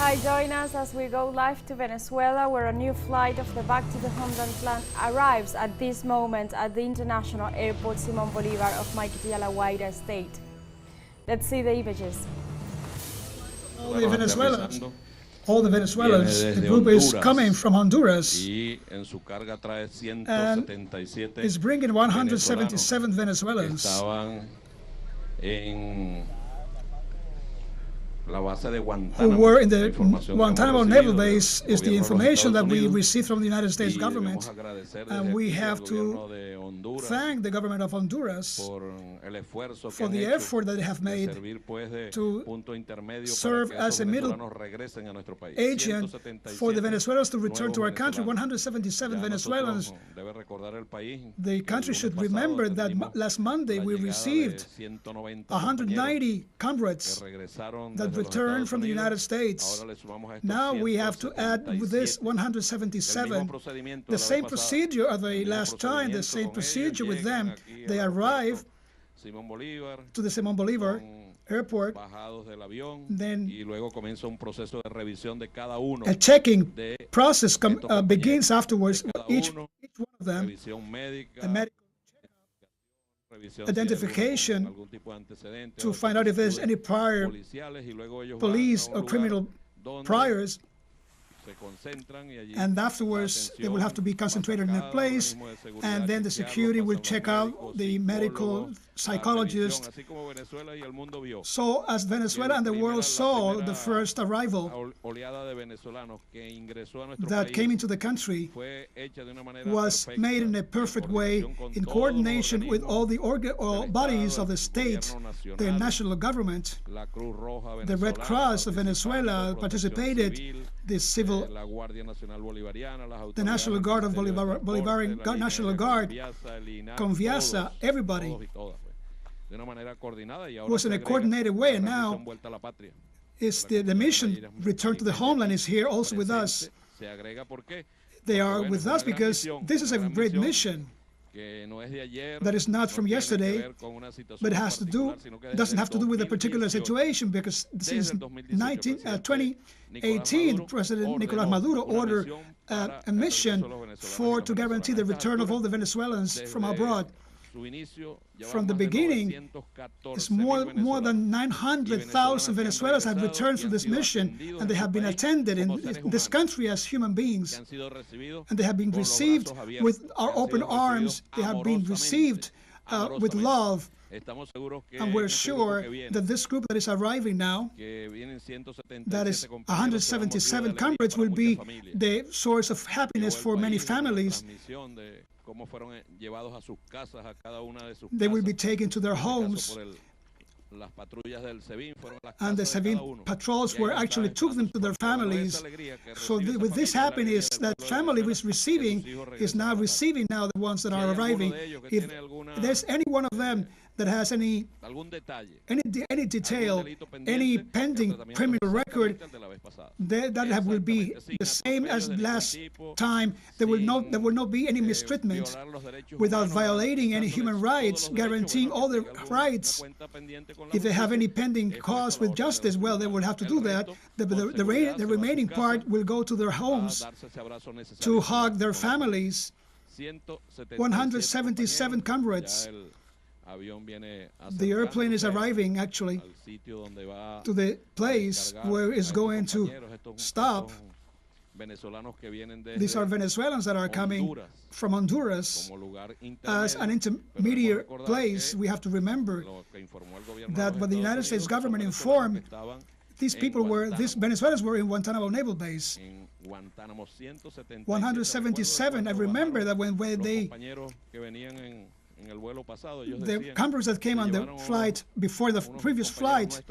Hi, join us as we go live to Venezuela, where a new flight of the Back to the Homeland plan arrives at this moment at the International Airport Simón Bolívar of Maiquetía, La Guaira state. Let's see the images. All the Venezuelans, the group is coming from Honduras and is bringing 177 Venezuelans who were in the Guantanamo Naval Base, is the information that we received from the United States government. And we have to thank the government of Honduras for the effort that they have made to serve as a middle agent for the Venezuelans to return to our country. 177 Venezuelans. The country should remember that last Monday we received 190 comrades that returned from the United States. Now we have to add with this 177. The same procedure of the last time, the same procedure with them. They arrive to the Simón Bolívar airport, then a checking process begins afterwards. Each one of them, a medical identification to find out if there's any prior police or criminal priors, and afterwards they will have to be concentrated in a place, and then the security will check out the medical psychologist. So as Venezuela and the world saw the first arrival that came into the country was made in a perfect way in coordination with all the bodies of the state, the national government, the Red Cross of Venezuela participated, the civil, the National Guard of Bolivarian National Guard, Conviasa, everybody was in a coordinated way, and now is the mission Return to the Homeland is here also with us. They are with us because this is a great mission that is not from yesterday, but doesn't have to do with a particular situation, because since 2018, President Nicolás Maduro ordered a mission to guarantee the return of all the Venezuelans from abroad. From the beginning, it's more than 900,000 Venezuelans have returned from this mission, and they have been attended in this country as human beings, and they have been received with our open arms. They have been received with love, and we're sure that this group that is arriving now, that is 177 comrades, will be the source of happiness for many families. They will be taken to their homes, and the SEBIN patrols actually took them to their families. So with this happiness that family is now receiving now the ones that are arriving. If there's any one of them that has any detail, any pending criminal record, that will be the same as last time. There will not be any mistreatment without violating any human rights, guaranteeing all their rights. If they have any pending cause with justice, well, they will have to do that. The remaining part will go to their homes to hug their families. 177 comrades. The airplane is arriving actually to the place where it's going to stop. These are Venezuelans that are coming from Honduras as an intermediate place. We have to remember that what the United States government informed, these Venezuelans were in Guantanamo Naval Base. 177. I remember that when they the comrades that came on the flight before the previous flight,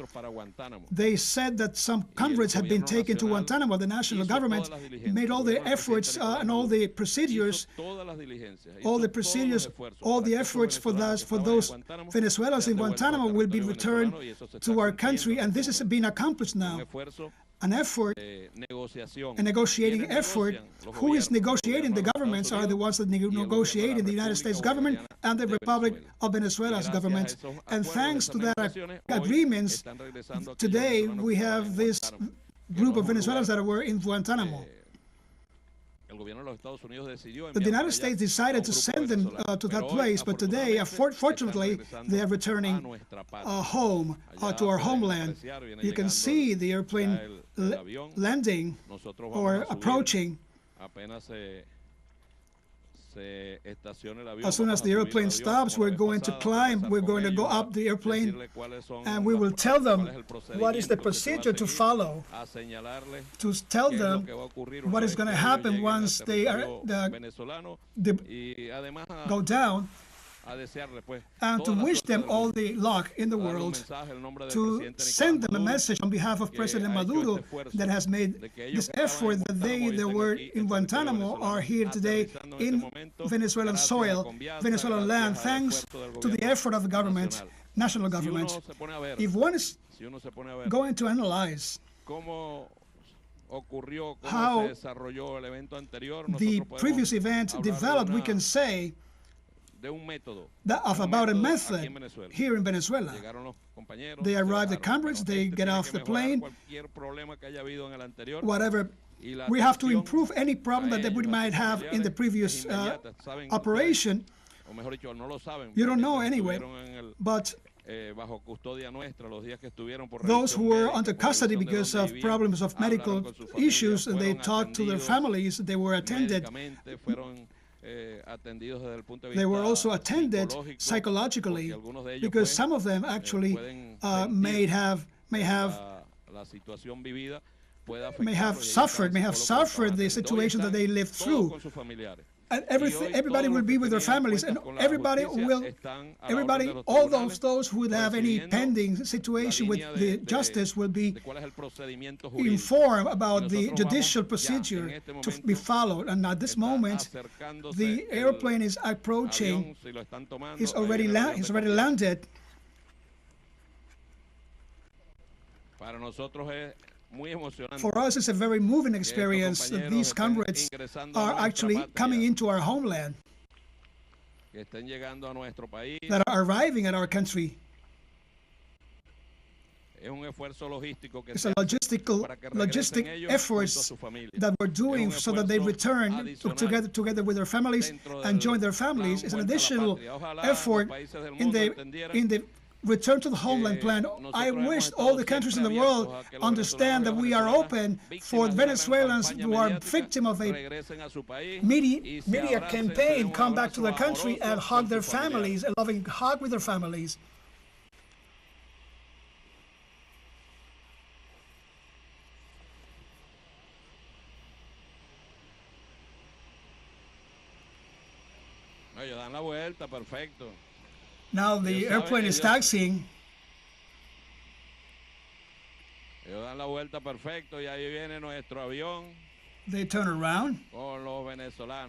they said that some comrades had been taken to Guantanamo. The national government made all the efforts and all the procedures, all the efforts for those Venezuelans in Guantanamo will be returned to our country, and this has been accomplished now. An effort, a negotiating effort. Who is negotiating? The governments are the ones that negotiate in the United States government and the Republic of Venezuela's government. And thanks to that agreements, today we have this group of Venezuelans that were in Guantanamo. The United States decided to send them to that place, but today, fortunately, they are returning home to our homeland. You can see the airplane landing or approaching. As soon as the airplane stops, we're going to climb, we're going to go up the airplane, and we will tell them what is the procedure to follow, to tell them what is going to happen once they go down, and to wish them all the luck in the world, to send them a message on behalf of President Maduro that has made this effort that they were in Guantanamo are here today in Venezuelan soil, Venezuelan land, thanks to the effort of the government, national government. If one is going to analyze how the previous event developed, we can say about a method here in Venezuela. They arrive at Cambridge, they get off the plane, whatever. We have to improve any problem that we might have in the previous operation. You don't know anyway, but those who were under custody because of problems of medical issues, they talked to their families, they were attended. They were also attended psychologically because some of them actually may have suffered the situation that they lived through. And everybody will be with their families, and all those who would have any pending situation with the justice will be informed about the judicial procedure to be followed. And at this moment, the airplane is approaching. He's already landed. For us, it's a very moving experience that these comrades are actually coming into our homeland, that are arriving at our country. It's a logistic efforts that we're doing so that they return together with their families and join their families. It's an additional effort in the return to the homeland plan. I wish all the countries in the world understand that we are open for Venezuelans who are victim of a media campaign, come back to their country and hug their families, a loving hug with their families. Now the airplane is taxiing. They turn around,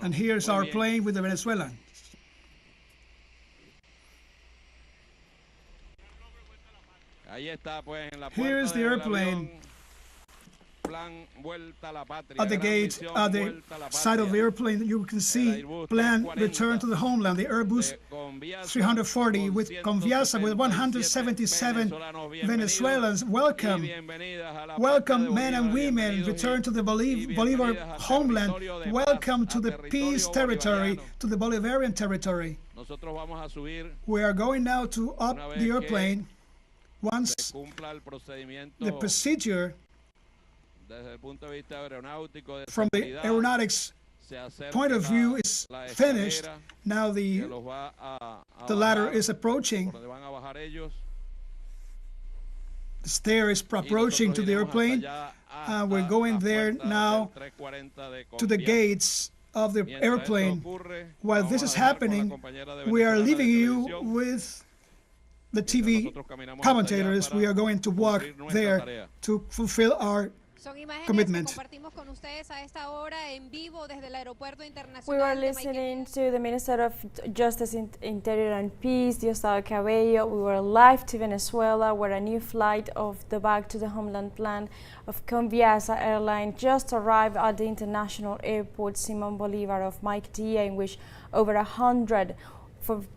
and here's our plane with the Venezuelans. Here is the airplane at the gate, at the side of the airplane. You can see plan return to the homeland, the Airbus 340 with Conviasa with 177 Venezuelans. Welcome men and women, return to the Bolivar homeland. Welcome to the peace territory, to the Bolivarian territory. We are going now to up the airplane once the procedure from the aeronautics point of view is finished. Now the ladder is approaching. The stair is approaching to the airplane. We're going there now to the gates of the airplane. While this is happening, we are leaving you with the TV commentators. We are going to walk there to fulfill our commitment. We were listening to the Minister of Justice, Interior and Peace, Diosdado Cabello. We were live to Venezuela, where a new flight of the Back to the Homeland plan of Conviasa airline just arrived at the international airport Simon Bolivar of Maiquetía, in which over 100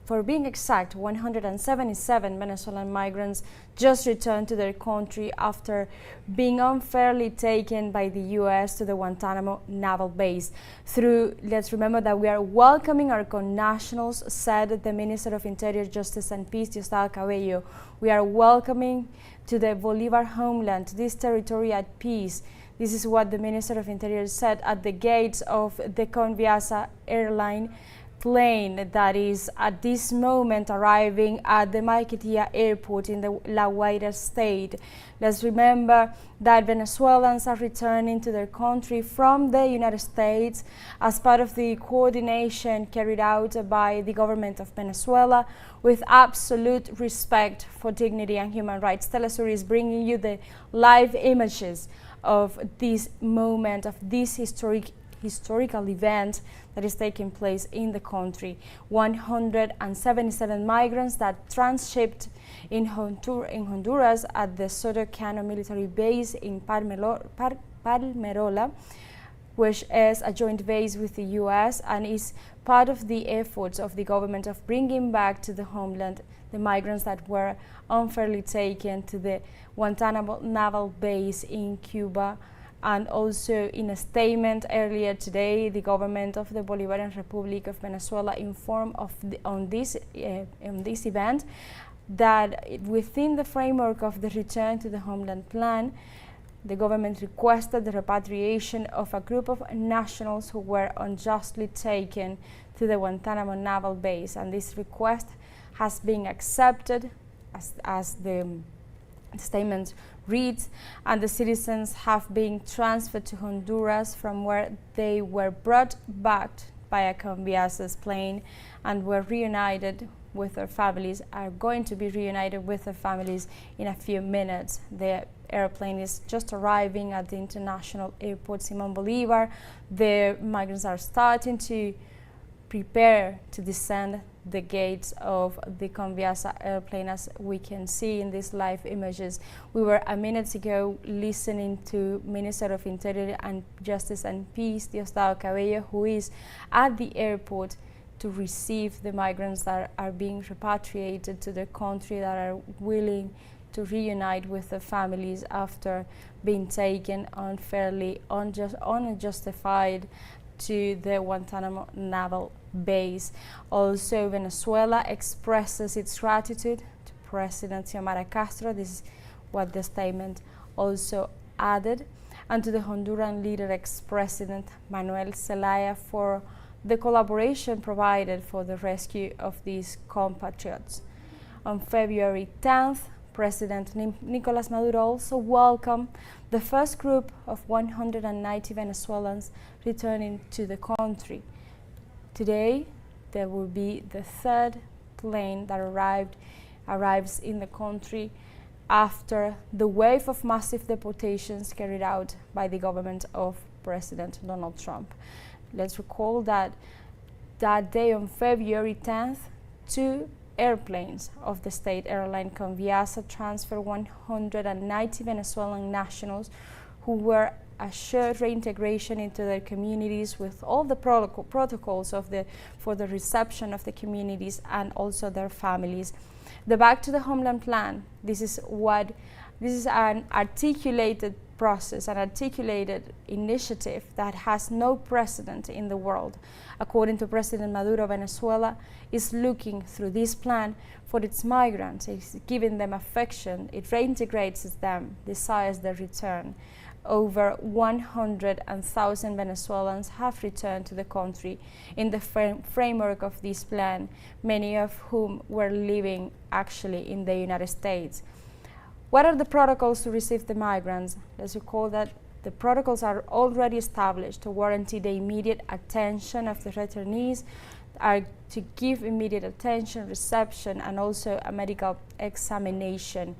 for being exact, 177 Venezuelan migrants just returned to their country after being unfairly taken by the U.S. to the Guantanamo Naval Base. Let's remember that we are welcoming our connationals, said the Minister of Interior, Justice and Peace, Diosdado Cabello. We are welcoming to the Bolivar homeland, to this territory at peace. This is what the Minister of Interior said at the gates of the Conviasa airline plane that is at this moment arriving at the Maiquetía airport in the La Guaira state. Let's remember that Venezuelans are returning to their country from the United States as part of the coordination carried out by the government of Venezuela with absolute respect for dignity and human rights. TeleSUR is bringing you the live images of this moment, of this historical event that is taking place in the country. 177 migrants that transshipped in Honduras at the Soto military base in Palmerola, which is a joint base with the U.S. and is part of the efforts of the government of bringing back to the homeland the migrants that were unfairly taken to the Guantanamo Naval Base in Cuba. And also in a statement earlier today, the government of the Bolivarian Republic of Venezuela informed on this event that within the framework of the Return to the Homeland Plan, the government requested the repatriation of a group of nationals who were unjustly taken to the Guantanamo Naval Base. And this request has been accepted as the statement reads, and the citizens have been transferred to Honduras from where they were brought back by a Conviasa's plane and were reunited with their families, are going to be reunited with their families in a few minutes. The airplane is just arriving at the international airport Simón Bolívar. The migrants are starting to prepare to descend the gates of the Conviasa airplane, as we can see in these live images. We were a minute ago listening to Minister of Interior and Justice and Peace, Diosdado Cabello, who is at the airport to receive the migrants that are being repatriated to their country, that are willing to reunite with their families after being taken unfairly, unjustified to the Guantanamo Naval Base. Also, Venezuela expresses its gratitude to President Xiomara Castro. This is what the statement also added, and to the Honduran leader, ex-President Manuel Zelaya, for the collaboration provided for the rescue of these compatriots. On February 10th, President Nicolás Maduro also welcomed the first group of 190 Venezuelans returning to the country. Today, there will be the third plane that arrives in the country after the wave of massive deportations carried out by the government of President Donald Trump. Let's recall that that day on February 10th, 2 airplanes of the state airline Conviasa transferred 190 Venezuelan nationals who were assured reintegration into their communities with all the protocols for the reception of the communities and also their families. The Back to the Homeland Plan, this is an articulated process, an articulated initiative that has no precedent in the world. According to President Maduro, Venezuela is looking through this plan for its migrants. It's giving them affection, it reintegrates them, desires their return. Over 100,000 Venezuelans have returned to the country in the framework of this plan, many of whom were living actually in the United States. What are the protocols to receive the migrants? Let's recall that the protocols are already established to guarantee the immediate attention of the returnees, are to give immediate attention, reception, and also a medical examination.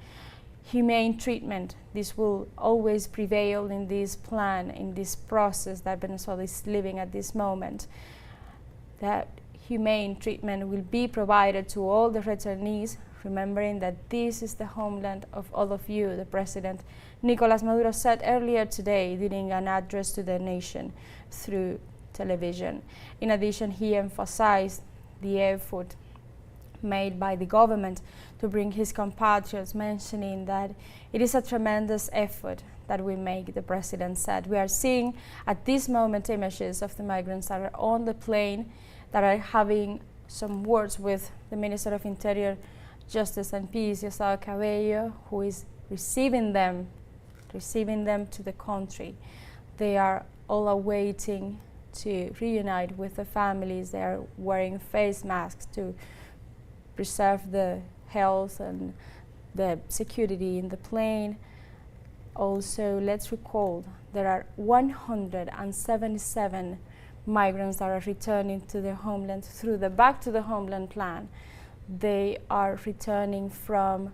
Humane treatment, this will always prevail in this plan, in this process that Venezuela is living at this moment. That humane treatment will be provided to all the returnees, remembering that this is the homeland of all of you, the President Nicolás Maduro said earlier today during an address to the nation through television. In addition, he emphasized the effort made by the government to bring his compatriots, mentioning that it is a tremendous effort that we make, the president said. We are seeing at this moment images of the migrants that are on the plane, that are having some words with the Minister of Interior, Justice and Peace, Diosdado Cabello, who is receiving them to the country. They are all awaiting to reunite with the families. They are wearing face masks to preserve the health and the security in the plane. Also, let's recall there are 177 migrants that are returning to their homeland through the Back to the Homeland plan. They are returning from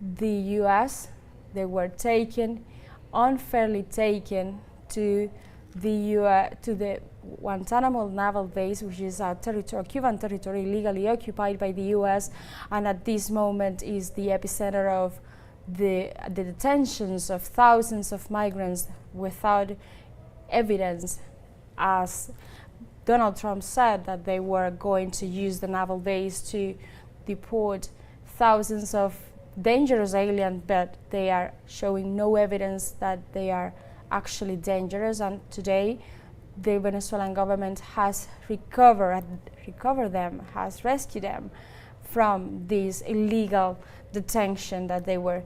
the US. They were unfairly taken to the Guantanamo Naval Base, which is a Cuban territory illegally occupied by the US, and at this moment is the epicenter of the detentions of thousands of migrants without evidence, as Donald Trump said that they were going to use the naval base to deport thousands of dangerous aliens, but they are showing no evidence that they are actually dangerous. And today the Venezuelan government has recovered them, has rescued them from this illegal detention that they were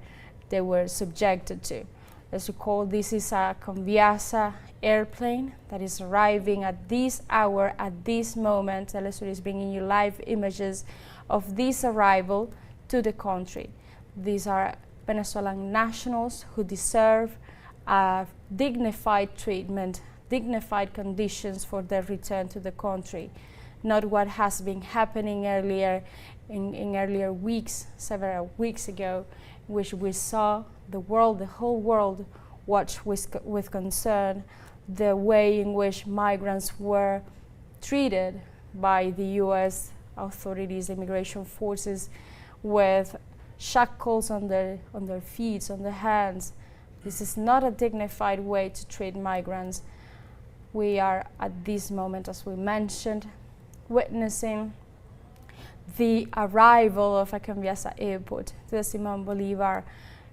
subjected to. Let's recall this is a Conviasa airplane that is arriving at this hour, at this moment. TeleSUR is bringing you live images of this arrival to the country. These are Venezuelan nationals who deserve dignified treatment, dignified conditions for their return to the country, not what has been happening earlier in earlier weeks, several weeks ago, which we saw the whole world watch with concern the way in which migrants were treated by the US authorities, immigration forces, with shackles on their feet, on their hands. This is not a dignified way to treat migrants. We are at this moment, as we mentioned, witnessing the arrival of a Conviasa airport to the Simón Bolívar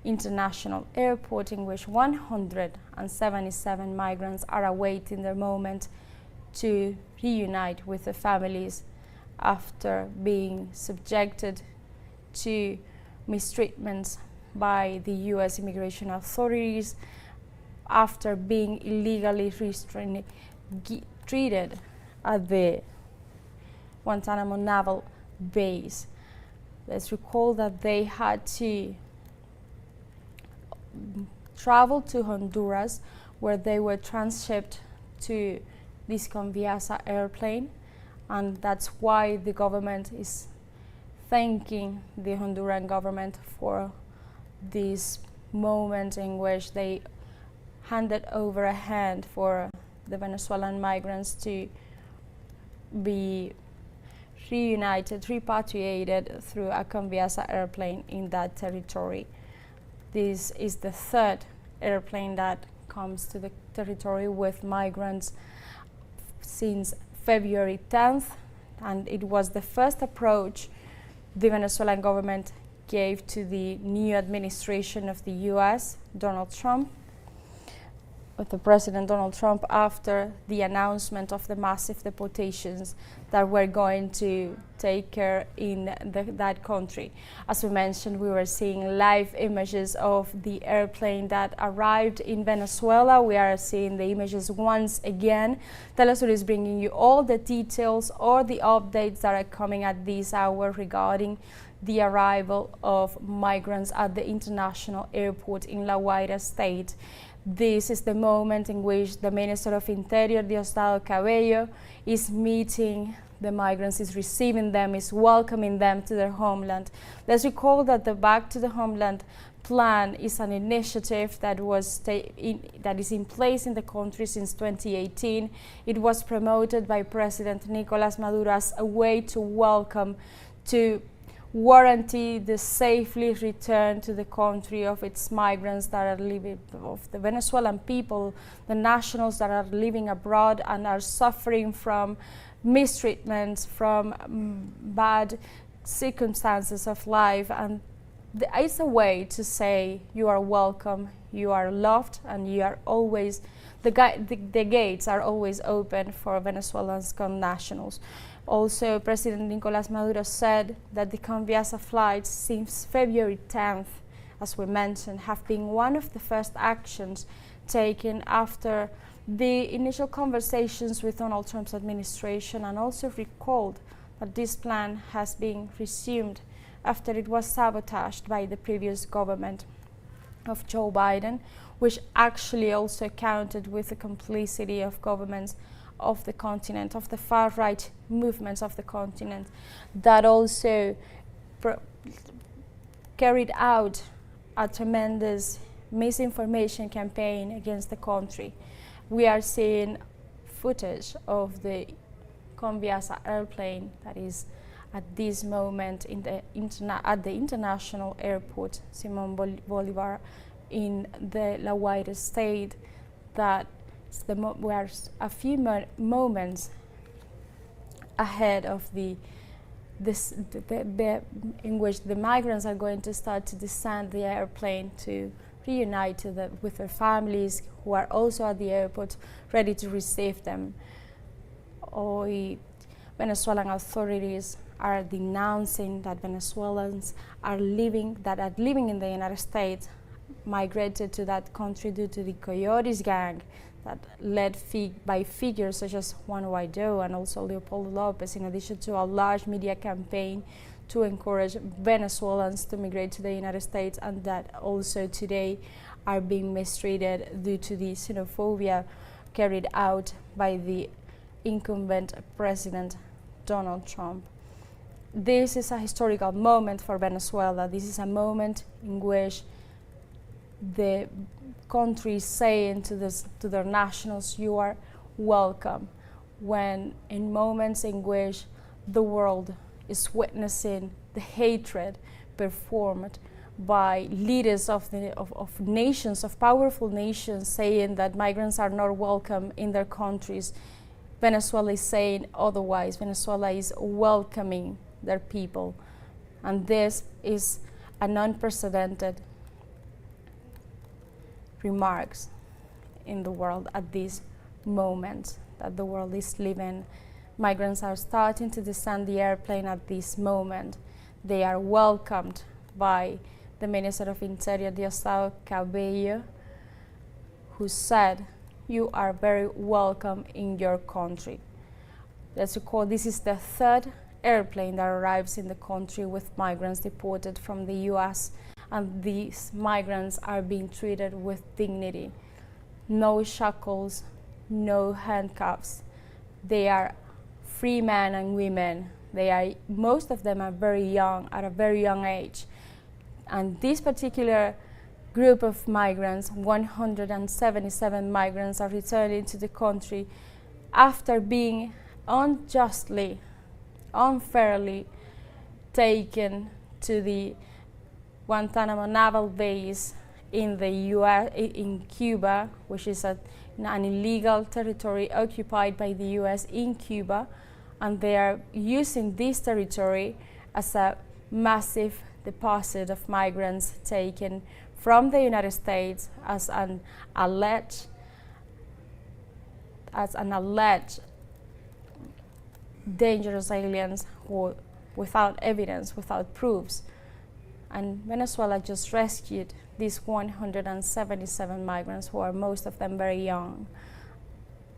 International Airport, in which 177 migrants are awaiting their moment to reunite with their families after being subjected to mistreatments by the US immigration authorities, after being illegally treated at the Guantanamo Naval Base. Let's recall that they had to travel to Honduras, where they were transshipped to this Conviasa airplane, and that's why the government is thanking the Honduran government for this moment in which they handed over a hand for the Venezuelan migrants to be reunited, repatriated through a Conviasa airplane in that territory. This is the third airplane that comes to the territory with migrants since February 10th, and it was the first approach the Venezuelan government gave to the new administration of the US, Donald Trump, with the President Donald Trump, after the announcement of the massive deportations that were going to take care in that country. As we mentioned, we were seeing live images of the airplane that arrived in Venezuela. We are seeing the images once again. TeleSUR is bringing you all the details or the updates that are coming at this hour regarding the arrival of migrants at the international airport in La Guaira state. This is the moment in which the Minister of Interior, Diosdado Cabello, is meeting the migrants, is receiving them, is welcoming them to their homeland. Let's recall that the Back to the Homeland plan is an initiative that is in place in the country since 2018. It was promoted by President Nicolas Maduro as a way to welcome, to guarantee the safely return to the country of its migrants that are living, of the Venezuelan people, the nationals that are living abroad and are suffering from mistreatment, from bad circumstances of life, and it's a way to say you are welcome, you are loved, and you are always, the gates are always open for Venezuelans connationals. Also, President Nicolás Maduro said that the Conviasa flights since February 10th, as we mentioned, have been one of the first actions taken after the initial conversations with Donald Trump's administration, and also recalled that this plan has been resumed after it was sabotaged by the previous government of Joe Biden, which actually also counted with the complicity of governments of the continent, of the far-right movements of the continent, that also carried out a tremendous misinformation campaign against the country. We are seeing footage of the Conviasa airplane that is at this moment at the international airport, Simon Bolivar, in the La Guaira state, that we are a few moments ahead of in which the migrants are going to start to descend the airplane to reunite with their families, who are also at the airport ready to receive them. Venezuelan authorities are denouncing that Venezuelans are living in the United States migrated to that country due to the Coyotes gang that led by figures such as Juan Guaidó and also Leopoldo Lopez, in addition to a large media campaign to encourage Venezuelans to migrate to the United States, and that also today are being mistreated due to the xenophobia carried out by the incumbent President Donald Trump. This is a historical moment for Venezuela. This is a moment in which the country is saying to their nationals, you are welcome, when in moments in which the world is witnessing the hatred performed by leaders of nations, of powerful nations, saying that migrants are not welcome in their countries. Venezuela is saying otherwise. Venezuela is welcoming their people, and this is an unprecedented remarks in the world at this moment that the world is living. Migrants are starting to descend the airplane at this moment. They are welcomed by the Minister of Interior, Diosdado Cabello, who said, you are very welcome in your country. Let's recall, this is the third airplane that arrives in the country with migrants deported from the US, and these migrants are being treated with dignity. No shackles, no handcuffs. They are free men and women. Most of them are very young, at a very young age. And this particular group of migrants, 177 migrants, are returning to the country after being unjustly, unfairly taken to the Guantanamo Naval Base in the US, in Cuba, which is an illegal territory occupied by the US in Cuba, and they are using this territory as a massive deposit of migrants taken from the United States as an alleged dangerous aliens who, without evidence, without proofs. And Venezuela just rescued these 177 migrants, who are most of them very young.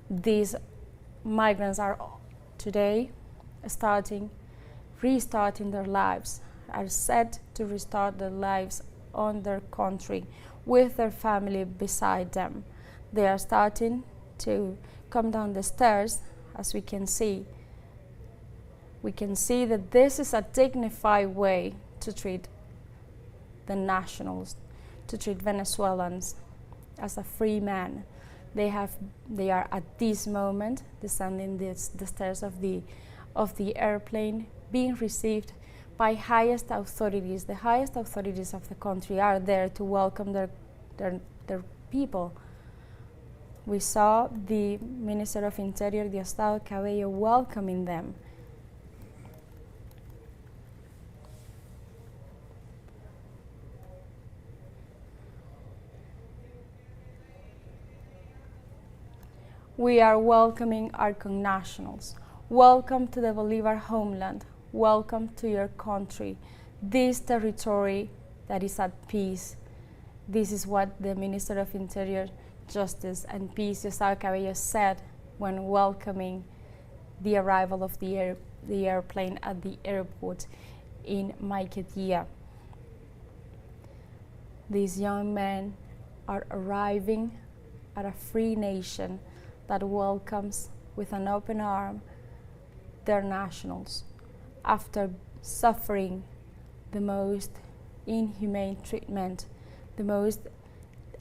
These migrants are today restarting their lives, are set to restart their lives on their country with their family beside them. They are starting to come down the stairs, as we can see. We can see that this is a dignified way to treat the nationals, to treat Venezuelans as a free man. They are at this moment descending the stairs of the airplane, being received by highest authorities. The highest authorities of the country are there to welcome their people. We saw the Minister of Interior, Diosdado Cabello, welcoming them. We are welcoming our connationals. Welcome to the Bolivar homeland. Welcome to your country. This territory that is at peace. This is what the Minister of Interior, Justice and Peace, Diosdado Cabello, said when welcoming the arrival of the airplane at the airport in Maiquetía. These young men are arriving at a free nation that welcomes with an open arm their nationals after suffering the most inhumane treatment, the most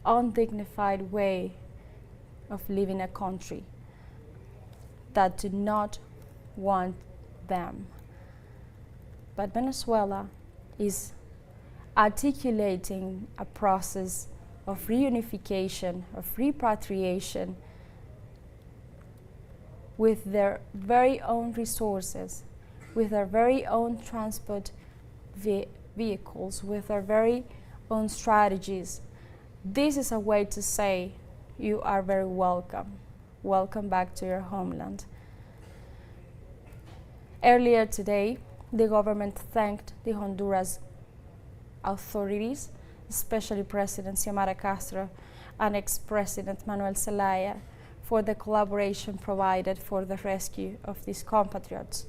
undignified way of living a country that do not want them. But Venezuela is articulating a process of reunification, of repatriation, with their very own resources, with their very own transport vehicles, with their very own strategies. This is a way to say you are very welcome. Welcome back to your homeland. Earlier today, the government thanked the Honduras authorities, especially President Xiomara Castro and ex-President Manuel Zelaya, for the collaboration provided for the rescue of these compatriots.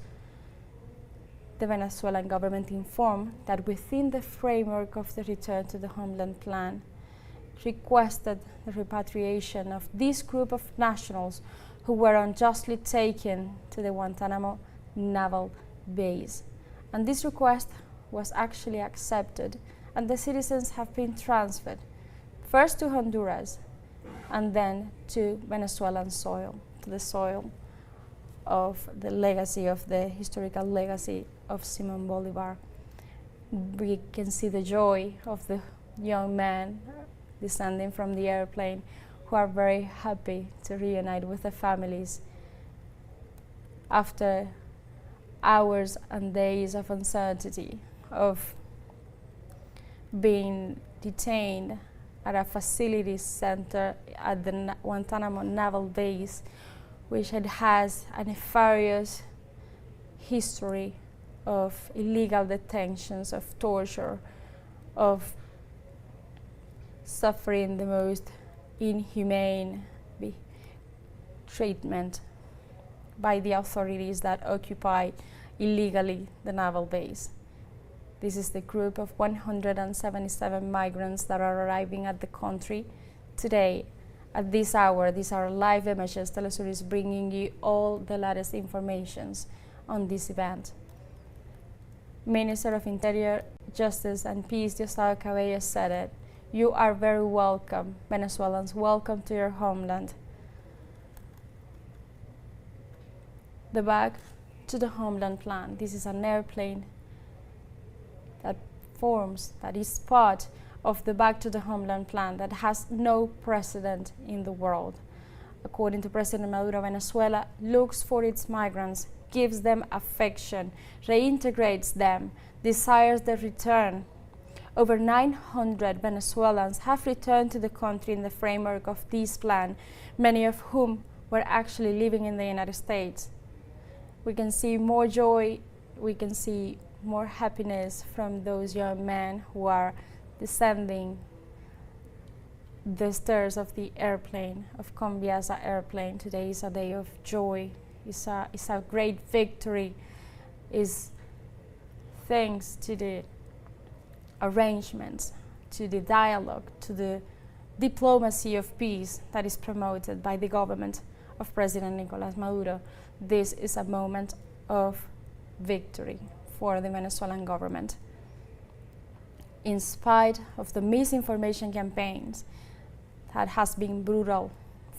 The Venezuelan government informed that within the framework of the Return to the Homeland plan, requested the repatriation of this group of nationals who were unjustly taken to the Guantanamo Naval Base. And this request was actually accepted, and the citizens have been transferred, first to Honduras, and then to Venezuelan soil, to the soil of the legacy, of the historical legacy of Simon Bolivar. We can see the joy of the young men descending from the airplane who are very happy to reunite with their families after hours and days of uncertainty, of being detained at a facilities center at the Guantanamo Naval Base, which has a nefarious history of illegal detentions, of torture, of suffering the most inhumane treatment by the authorities that occupy illegally the naval base. This is the group of 177 migrants that are arriving at the country today. At this hour, these are live images. TeleSUR is bringing you all the latest informations on this event. Minister of Interior, Justice and Peace, Diosdado Cabello, said it. You are very welcome, Venezuelans. Welcome to your homeland. The Back to the Homeland plan. This is an airplane that is part of the Back to the Homeland plan that has no precedent in the world. According to President Maduro, Venezuela looks for its migrants, gives them affection, reintegrates them, desires their return. Over 900 Venezuelans have returned to the country in the framework of this plan, many of whom were actually living in the United States. We can see more joy, we can see more happiness from those young men who are descending the stairs of the airplane, of Conviasa airplane. Today is a day of joy, it's a great victory, is thanks to the arrangements, to the dialogue, to the diplomacy of peace that is promoted by the government of President Nicolas Maduro. This is a moment of victory for the Venezuelan government. In spite of the misinformation campaigns that has been brutal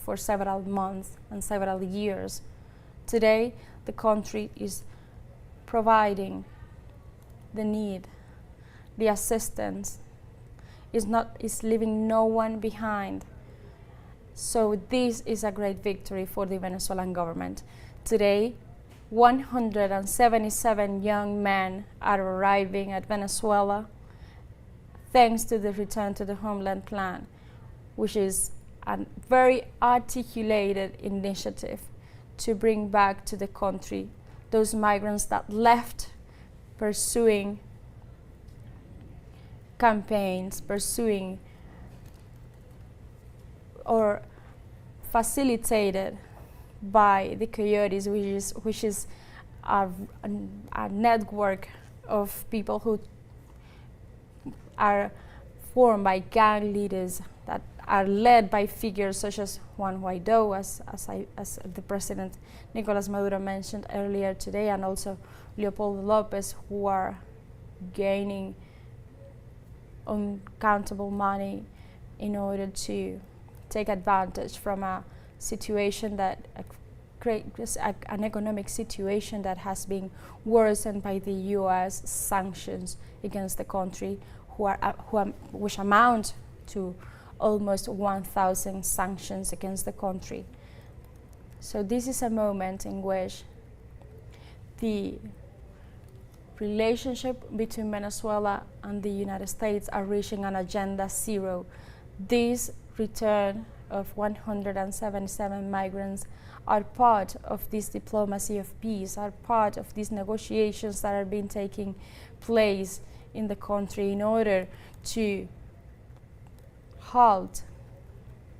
for several months and several years, today the country is providing the need, the assistance, is leaving no one behind. So this is a great victory for the Venezuelan government. Today, 177 young men are arriving at Venezuela thanks to the Return to the Homeland plan, which is a very articulated initiative to bring back to the country those migrants that left pursuing campaigns, pursuing or facilitated by the coyotes, which is a network of people who are formed by gang leaders that are led by figures such as Juan Guaido, as the President Nicolas Maduro mentioned earlier today, and also Leopoldo Lopez, who are gaining uncountable money in order to take advantage from a situation that an economic situation that has been worsened by the U.S. sanctions against the country, which amount to almost 1,000 sanctions against the country. So this is a moment in which the relationship between Venezuela and the United States are reaching an agenda zero. This return of 177 migrants are part of this diplomacy of peace, are part of these negotiations that are being taking place in the country in order to halt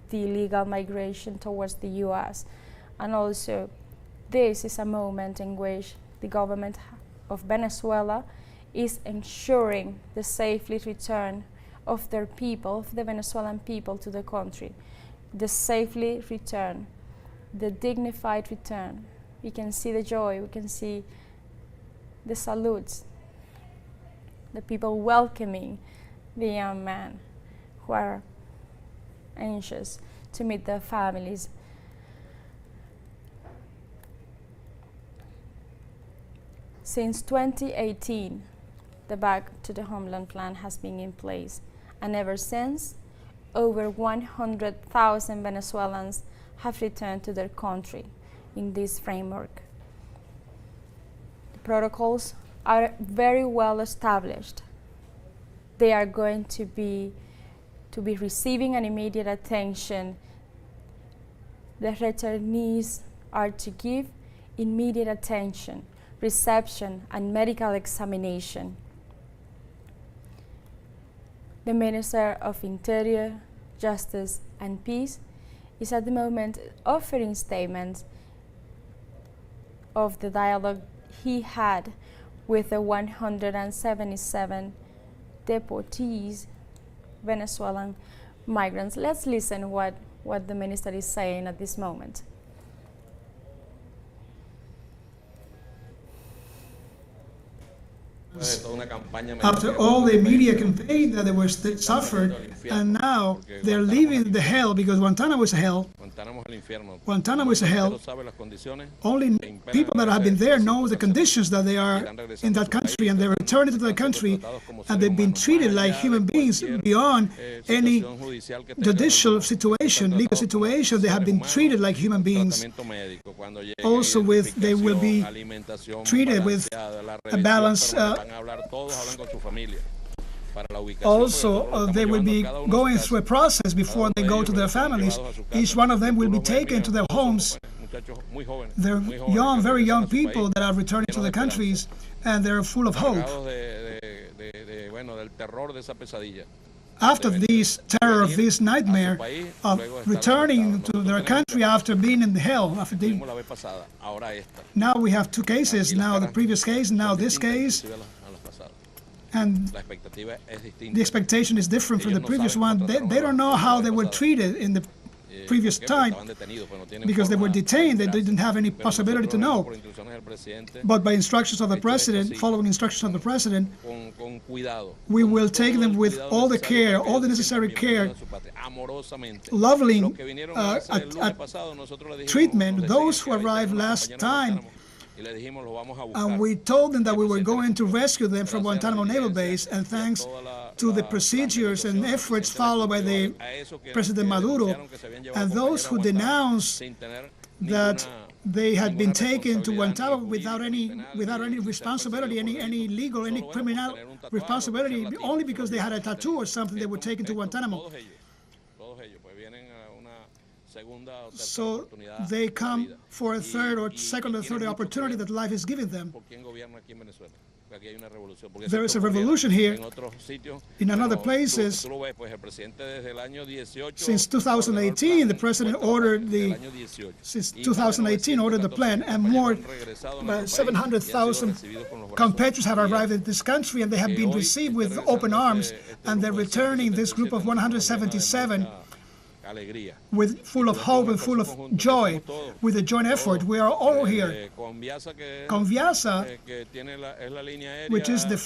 the illegal migration towards the U.S. And also, this is a moment in which the government of Venezuela is ensuring the safely return of their people, of the Venezuelan people, to the country. The safely return, the dignified return. We can see the joy, we can see the salutes, the people welcoming the young men who are anxious to meet their families. Since 2018, the Back to the Homeland plan has been in place, and ever since, over 100,000 Venezuelans have returned to their country in this framework. The protocols are very well established. They are going to be receiving an immediate attention. The returnees are to give immediate attention, reception, and medical examination. The Minister of Interior, Justice, and Peace is at the moment offering statements of the dialogue he had with the 177 deportees, Venezuelan migrants. Let's listen what the minister is saying at this moment. After all the media campaign that they were suffered, and now they're leaving the hell, because Guantanamo is a hell. Guantanamo is a hell. Only people that have been there know the conditions that they are in that country, and they're returning to the country, and they've been treated like human beings beyond any judicial situation, legal situation. They have been treated like human beings. Also, they will be treated with a balance. Also, they will be going through a process before they go to their families. Each one of them will be taken to their homes. They're young, very young people that are returning to their countries, and they're full of hope. After this terror of this nightmare of returning to their country after being in the hell, now we have two cases, now the previous case, now this case, and the expectation is different from the previous one. They don't know how they were treated in the previous time, because they were detained. They didn't have any possibility to know. But by instructions of the President, following instructions of the President, we will take them with all the care, all the necessary care, lovely treatment. Those who arrived last time, and we told them that we were going to rescue them from Guantanamo Naval Base, and thanks to the procedures and efforts followed by the President Maduro, and those who denounced that they had been taken to Guantanamo without any responsibility, any legal, any criminal responsibility, only because they had a tattoo or something, they were taken to Guantanamo. So they come for a third or second or third opportunity that life is giving them. There is a revolution here. In other places, since 2018, the president ordered the plan, and more 700,000 compatriots have arrived in this country, and they have been received with open arms, and they're returning this group of 177 with full of hope and full of joy, with a joint effort. We are all here. Conviasa, which is the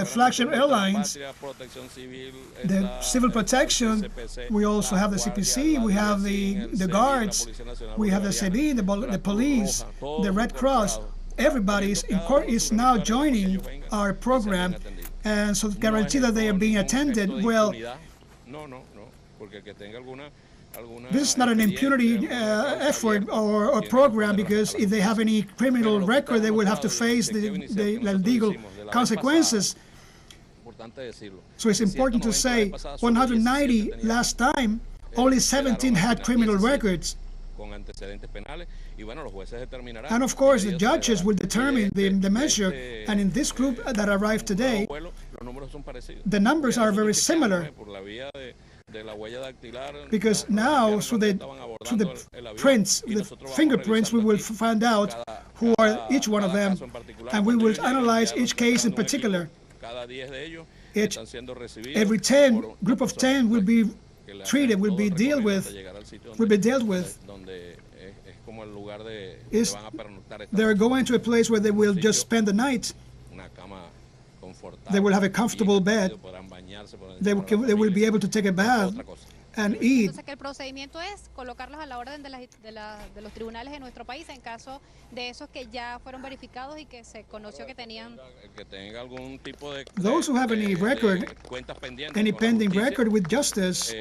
flagship airlines, the civil protection, we also have the CPC, we have the guards, we have the CB, the police, the Red Cross. Everybody is now joining our program, and so to guarantee that they are being attended well. This is not an impunity effort or program, because if they have any criminal record, they will have to face the legal consequences. So it's important to say 190 last time, only 17 had criminal records. And of course, the judges will determine the measure. And in this group that arrived today, the numbers are very similar. Because now, through the prints, the fingerprints, we will find out who are each one of them, and we will analyze each case in particular. Every group of 10 will be treated, will be dealt with. They're going to a place where they will just spend the night. They will have a comfortable bed. They will be able to take a bath and eat. Entonces, que el procedimiento es colocarlos a la orden de los tribunales de nuestro país en caso de esos que ya fueron verificados y que se conoció que tenían. Those who have any record, any pending record with justice,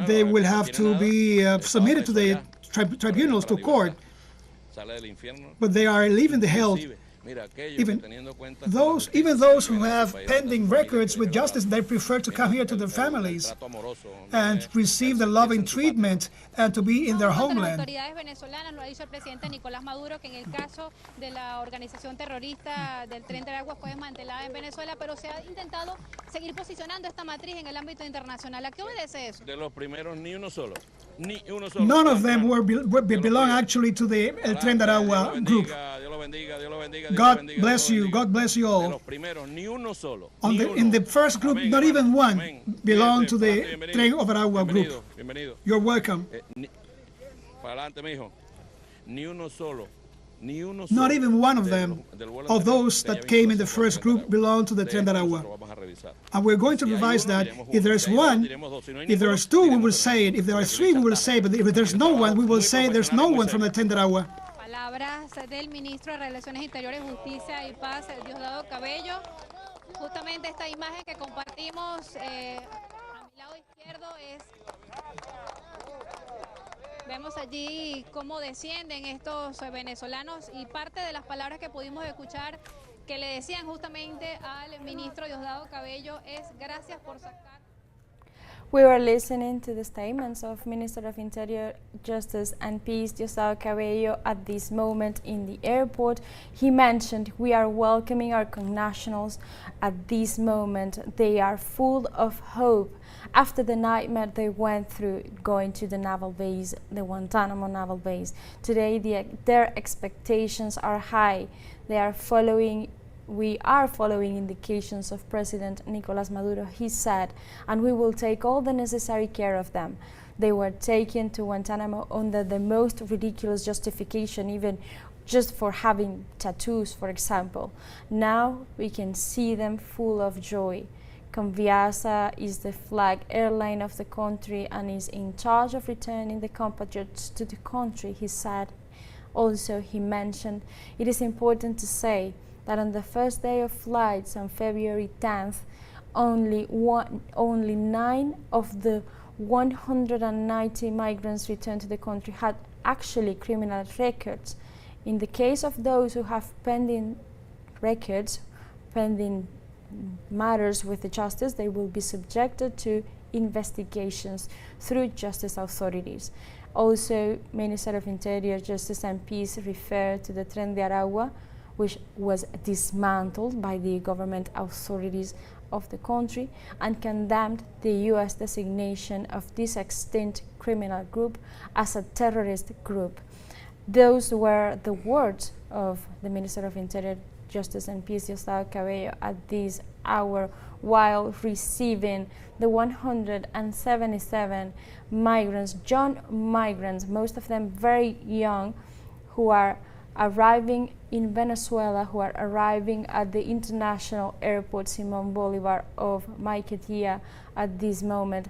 they will have to be submitted to the tribunals, to court. But they are leaving the hell. Even those who have pending records with justice, they prefer to come here to their families and receive the loving treatment and to be in their homeland. Las autoridades venezolanas, lo ha dicho el presidente Nicolás Maduro, que en el caso de la organización terrorista del Tren de Aragua fue desmantelada en Venezuela, pero se ha intentado seguir posicionando esta matriz en el ámbito internacional. ¿A qué obedece eso? De los primeros, ni uno solo. None of them belong actually to the El Tren de Aragua group. God bless you. God bless you all. In the first group, not even one belonged to the Tren of Aragua group. You're welcome. Not even one of them, of those that came in the first group, belong to the Tren de Aragua. And we're going to revise that. If there's one, if there's two, we will say it. If there are three, we will say it. But if there's no one, we will say there's no one from the Tren de Aragua. Palabras del ministro de Relaciones Interiores, Justicia y Paz, Diosdado Cabello. Justamente esta imagen que compartimos a mi lado izquierdo es... Vemos allí cómo descienden estos venezolanos y parte de las palabras que pudimos escuchar que le decían justamente al ministro Diosdado Cabello es gracias por sacar. We were listening to the statements of Minister of Interior, Justice and Peace, Diosdado Cabello, at this moment in the airport. He mentioned we are welcoming our connationals at this moment. They are full of hope after the nightmare they went through going to the naval base, the Guantanamo Naval Base. Today their expectations are high. We are following indications of President Nicolás Maduro, he said, and we will take all the necessary care of them. They were taken to Guantanamo under the most ridiculous justification, even just for having tattoos, for example. Now we can see them full of joy. Conviasa is the flag airline of the country and is in charge of returning the compatriots to the country, he said. Also, he mentioned it is important to say that on the first day of flights on February 10th, only 9 of the 190 migrants returned to the country had actually criminal records. In the case of those who have pending records, pending matters with the justice, they will be subjected to investigations through justice authorities. Also, Minister of Interior, Justice and Peace referred to the Tren de Aragua, which was dismantled by the government authorities of the country, and condemned the U.S. designation of this extinct criminal group as a terrorist group. Those were the words of the Minister of Interior, Justice and Peace, Diosdado Cabello, at this hour, while receiving the 177 migrants, young migrants, most of them very young, who are arriving in Venezuela, who are arriving at the international airport Simón Bolívar of Maiquetía at this moment.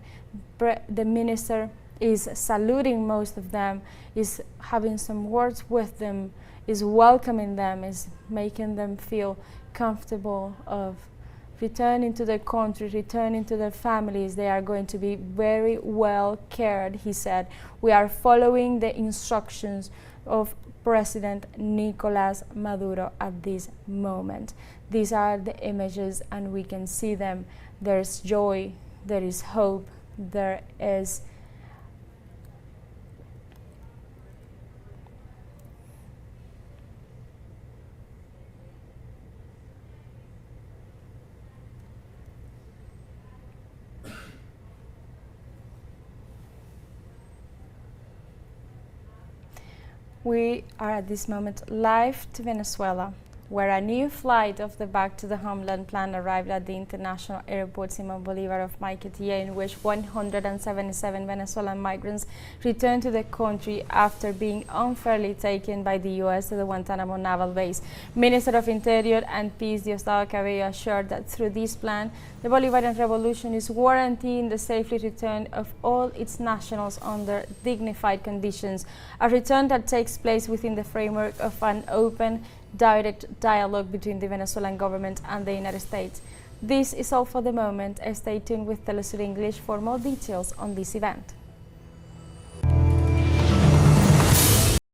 The minister is saluting most of them, is having some words with them, is welcoming them, is making them feel comfortable of returning to their country, returning to their families. They are going to be very well cared, he said. We are following the instructions of President Nicolás Maduro at this moment. These are the images, and we can see them. There's joy, there is hope, there is We are at this moment live to Venezuela, where a new flight of the Back to the Homeland plan arrived at the international airport Simón Bolívar of Maiquetía, in which 177 Venezuelan migrants returned to the country after being unfairly taken by the U.S. to the Guantanamo Naval Base. Minister of Interior and Peace, Diosdado Cabello, assured that through this plan, the Bolivarian Revolution is guaranteeing the safe return of all its nationals under dignified conditions, a return that takes place within the framework of an open, direct dialogue between the Venezuelan government and the United States. This is all for the moment. Stay tuned with TeleSUR English for more details on this event.